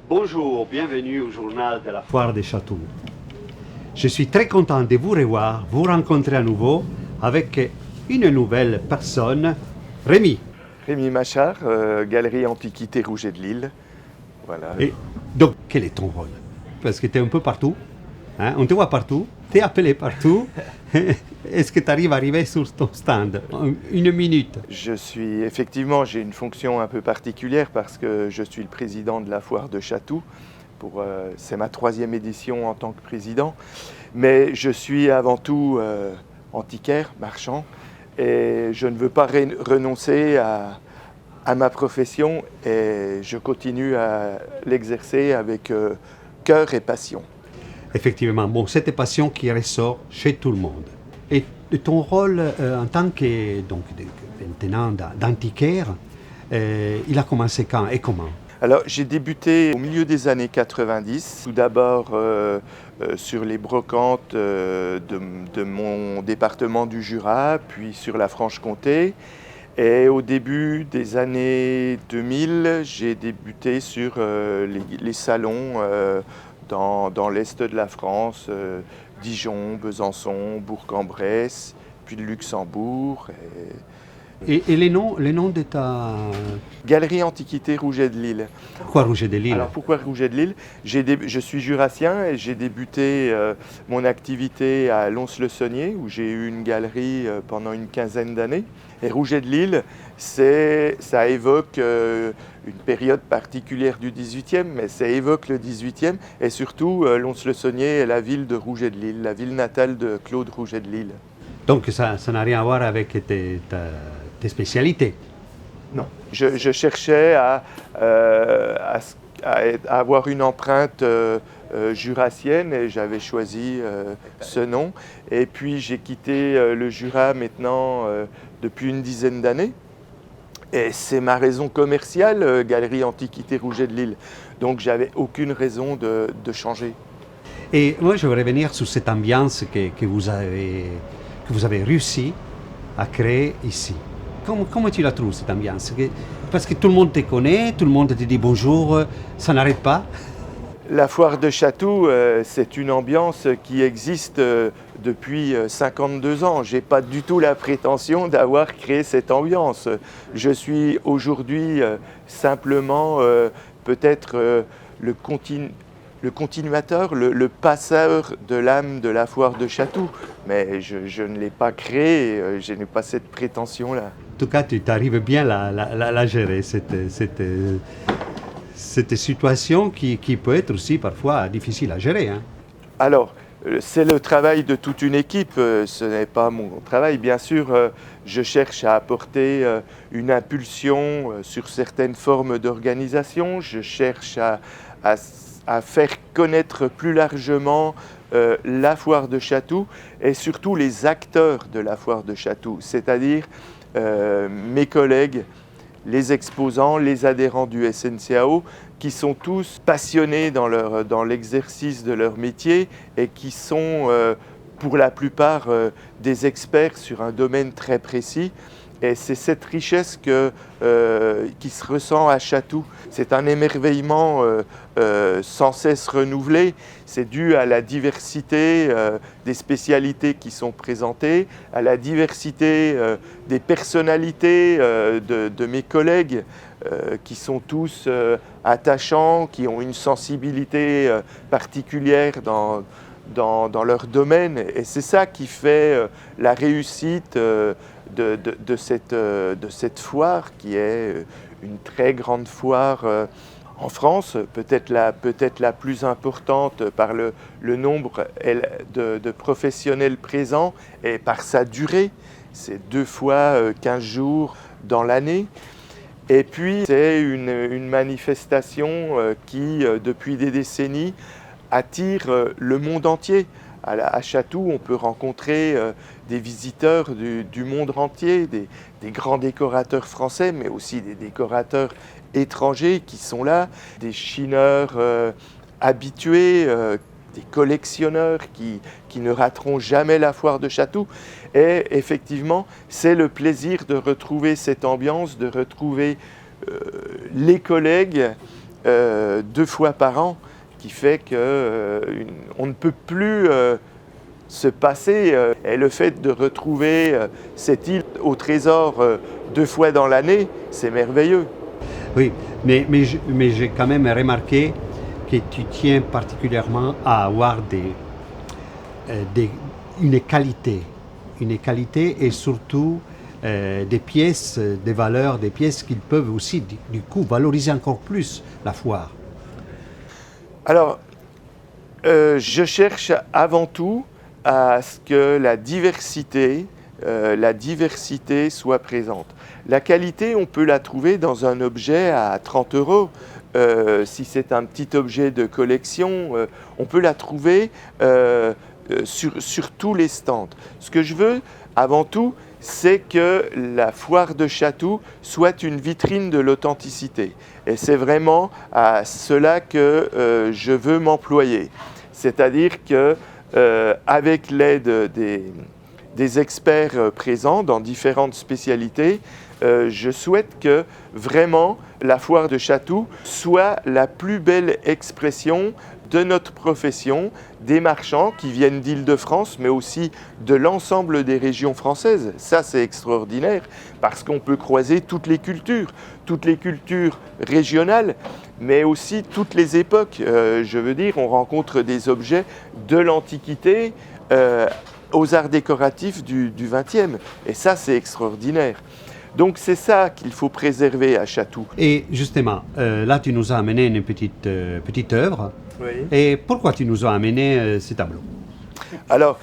Bonjour, bienvenue au journal de la Foire des Châteaux. Je suis très content de vous revoir, vous rencontrer à nouveau avec une nouvelle personne, Rémi. Rémi Machard, Galerie Antiquité Rouget de Lille. Voilà. Et donc, quel est ton rôle? Parce que tu es un peu partout, hein? On te voit partout, tu es appelé partout. Est-ce que tu arrives à arriver sur ton stand en une minute? J'ai une fonction un peu particulière parce que je suis le président de la Foire de Chatou. C'est ma 3e édition en tant que président. Mais je suis avant tout antiquaire, marchand. Et je ne veux pas renoncer à ma profession et je continue à l'exercer avec cœur et passion. Effectivement, bon, cette passion qui ressort chez tout le monde. Et ton rôle en tant que maintenant d'antiquaire, il a commencé quand et comment? Alors j'ai débuté au milieu des années 90, tout d'abord sur les brocantes de mon département du Jura, puis sur la Franche-Comté. Et au début des années 2000, j'ai débuté sur les salons dans l'est de la France, Dijon, Besançon, Bourg-en-Bresse, puis le Luxembourg. Et les noms de ta... Galerie Antiquité Rouget de Lille. Pourquoi Rouget de Lille? Alors pourquoi Rouget de Lille? Je suis jurassien et j'ai débuté mon activité à Lons-le-Saunier où j'ai eu une galerie pendant une quinzaine d'années. Et Rouget de Lille, ça évoque une période particulière du XVIIIe, mais ça évoque le XVIIIe et surtout Lons-le-Saunier est la ville de Rouget de Lille, la ville natale de Claude Rouget de Lille. Donc ça n'a rien à voir avec tes spécialités? Non, je cherchais à avoir une empreinte jurassienne et j'avais choisi ce nom. Et puis j'ai quitté le Jura maintenant depuis une dizaine d'années. Et c'est ma raison commerciale, Galerie Antiquité Rouget de Lille. Donc j'avais aucune raison de changer. Et moi je voudrais revenir sur cette ambiance que vous avez réussi à créer ici. Comment tu la trouves, cette ambiance? Parce que tout le monde te connaît, tout le monde te dit bonjour, ça n'arrête pas. La Foire de Chatou, c'est une ambiance qui existe depuis 52 ans. Je n'ai pas du tout la prétention d'avoir créé cette ambiance. Je suis aujourd'hui simplement peut-être le continuateur, le passeur de l'âme de la Foire de Chatou. Mais je ne l'ai pas créé, je n'ai pas cette prétention-là. En tout cas, tu arrives bien à la gérer, cette situation qui peut être aussi parfois difficile à gérer. Hein. Alors, c'est le travail de toute une équipe, ce n'est pas mon travail. Bien sûr, je cherche à apporter une impulsion sur certaines formes d'organisation, je cherche à faire connaître plus largement la Foire de Chatou et surtout les acteurs de la Foire de Chatou, c'est-à-dire mes collègues, les exposants, les adhérents du SNCAO, qui sont tous passionnés dans l'exercice de leur métier et qui sont pour la plupart des experts sur un domaine très précis. Et c'est cette richesse qui se ressent à Chatou. C'est un émerveillement sans cesse renouvelé. C'est dû à la diversité des spécialités qui sont présentées, à la diversité des personnalités de mes collègues qui sont tous attachants, qui ont une sensibilité particulière dans leur domaine. Et c'est ça qui fait la réussite de cette foire qui est une très grande foire en France, peut-être la plus importante par le nombre de professionnels présents et par sa durée. C'est 2 fois 15 jours dans l'année. Et puis c'est une manifestation qui, depuis des décennies, attire le monde entier. À Chatou, on peut rencontrer des visiteurs du monde entier, des grands décorateurs français, mais aussi des décorateurs étrangers qui sont là, des chineurs habitués, des collectionneurs qui ne rateront jamais la Foire de Chatou. Et effectivement, c'est le plaisir de retrouver cette ambiance, de retrouver les collègues 2 fois par an, qui fait qu'on ne peut plus se passer. Et le fait de retrouver cette île au trésor 2 fois dans l'année, c'est merveilleux. Oui, mais j'ai quand même remarqué que tu tiens particulièrement à avoir une qualité et surtout des pièces, des valeurs, des pièces qui peuvent aussi du coup valoriser encore plus la foire. Alors, je cherche avant tout à ce que la diversité soit présente. La qualité, on peut la trouver dans un objet à 30 €. Si c'est un petit objet de collection, on peut la trouver sur tous les stands. Ce que je veux, avant tout, c'est que la foire de Chatou soit une vitrine de l'authenticité. Et c'est vraiment à cela que je veux m'employer. C'est-à-dire que avec l'aide des experts présents dans différentes spécialités, je souhaite que vraiment la foire de Chatou soit la plus belle expression de notre profession, des marchands qui viennent d'Île-de-France, mais aussi de l'ensemble des régions françaises. Ça, c'est extraordinaire, parce qu'on peut croiser toutes les cultures régionales, mais aussi toutes les époques. Je veux dire, on rencontre des objets de l'Antiquité aux arts décoratifs du XXe. Et ça, c'est extraordinaire. Donc c'est ça qu'il faut préserver à Chatou. Et justement, là tu nous as amené une petite œuvre. Oui. Et pourquoi tu nous as amené ces tableaux? Alors,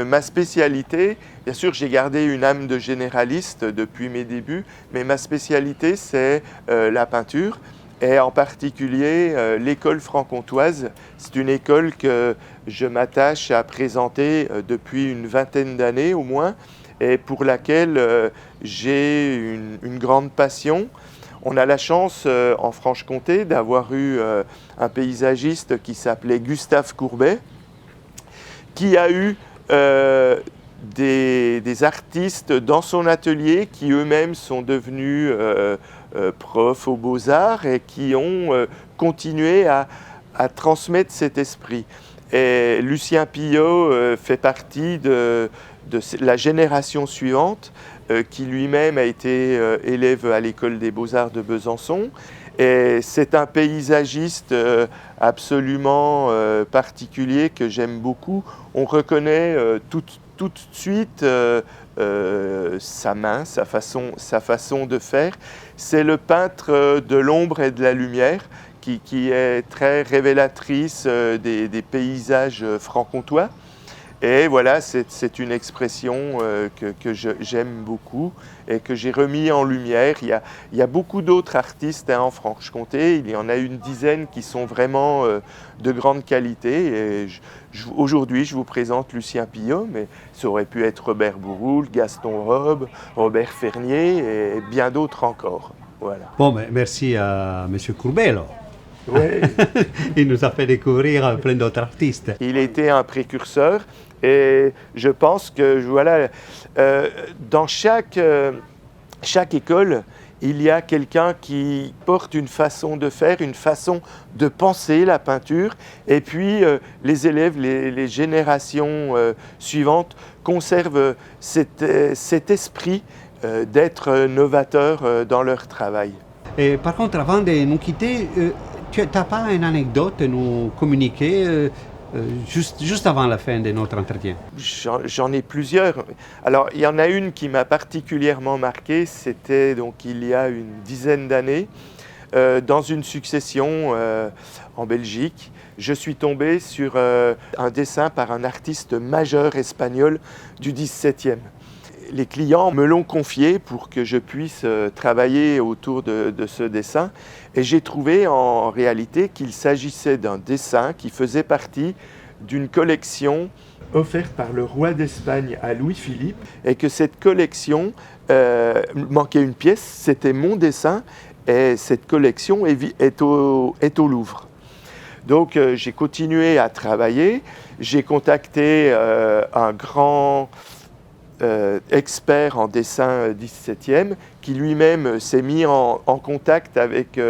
ma spécialité, bien sûr j'ai gardé une âme de généraliste depuis mes débuts, mais ma spécialité c'est la peinture et en particulier l'école franc-comtoise. C'est une école que je m'attache à présenter depuis une vingtaine d'années au moins, et pour laquelle j'ai une grande passion. On a la chance en Franche-Comté d'avoir eu un paysagiste qui s'appelait Gustave Courbet, qui a eu des artistes dans son atelier qui eux-mêmes sont devenus profs aux Beaux-Arts et qui ont continué à transmettre cet esprit. Et Lucien Pillot fait partie de la génération suivante, qui lui-même a été élève à l'école des Beaux-Arts de Besançon. Et c'est un paysagiste absolument particulier que j'aime beaucoup. On reconnaît tout de suite sa main, sa façon de faire. C'est le peintre de l'ombre et de la lumière qui est très révélatrice des paysages franc-comtois. Et voilà, c'est une expression que j'aime beaucoup et que j'ai remis en lumière. Il y a beaucoup d'autres artistes en Franche-Comté, il y en a une dizaine qui sont vraiment de grande qualité. Et aujourd'hui, je vous présente Lucien Pillot, mais ça aurait pu être Robert Bouroul, Gaston Robe, Robert Fernier et bien d'autres encore. Voilà. Bon, mais merci à M. Courbet alors. Oui. Il nous a fait découvrir plein d'autres artistes. Il était un précurseur et je pense que voilà, dans chaque école, il y a quelqu'un qui porte une façon de faire, une façon de penser la peinture, et puis les élèves, les générations suivantes conservent cet esprit d'être novateurs dans leur travail. Et par contre, avant de nous quitter, tu n'as pas une anecdote à nous communiquer juste avant la fin de notre entretien? J'en ai plusieurs. Alors, il y en a une qui m'a particulièrement marqué, c'était donc il y a une dizaine d'années, dans une succession en Belgique. Je suis tombé sur un dessin par un artiste majeur espagnol du XVIIe. Les clients me l'ont confié pour que je puisse travailler autour de ce dessin, et j'ai trouvé en réalité qu'il s'agissait d'un dessin qui faisait partie d'une collection offerte par le roi d'Espagne à Louis-Philippe, et que cette collection manquait une pièce, c'était mon dessin, et cette collection est au Louvre. Donc j'ai continué à travailler, j'ai contacté un grand expert en dessin 17e, qui lui-même s'est mis en contact avec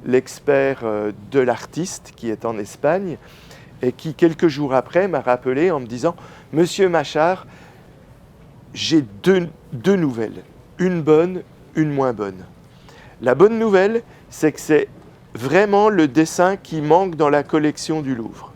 l'expert de l'artiste qui est en Espagne et qui, quelques jours après, m'a rappelé en me disant « Monsieur Machard, j'ai deux nouvelles, une bonne, une moins bonne. La bonne nouvelle, c'est que c'est vraiment le dessin qui manque dans la collection du Louvre.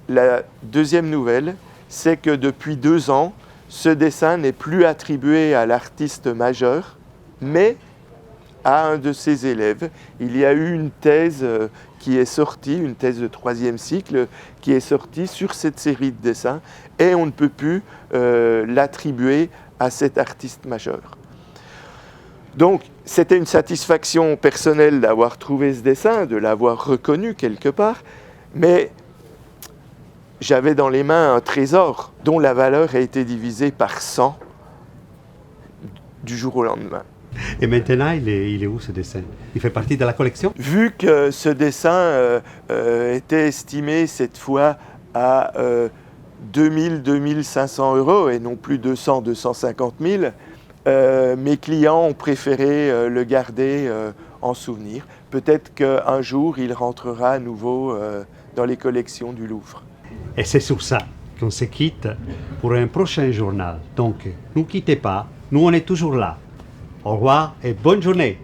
La deuxième nouvelle, c'est que depuis 2 ans, ce dessin n'est plus attribué à l'artiste majeur, mais à un de ses élèves. Il y a eu une thèse qui est sortie, une thèse de 3e cycle, qui est sortie sur cette série de dessins, et on ne peut plus l'attribuer à cet artiste majeur. Donc, c'était une satisfaction personnelle d'avoir trouvé ce dessin, de l'avoir reconnu quelque part, mais j'avais dans les mains un trésor dont la valeur a été divisée par 100 du jour au lendemain. Et maintenant, il est où ce dessin? Il fait partie de la collection? Vu que ce dessin était estimé cette fois à 2 500 € et non plus 250 000, mes clients ont préféré le garder en souvenir. Peut-être qu'un jour, il rentrera à nouveau dans les collections du Louvre. Et c'est sur ça qu'on se quitte pour un prochain journal. Donc, ne quittez pas, nous on est toujours là. Au revoir et bonne journée.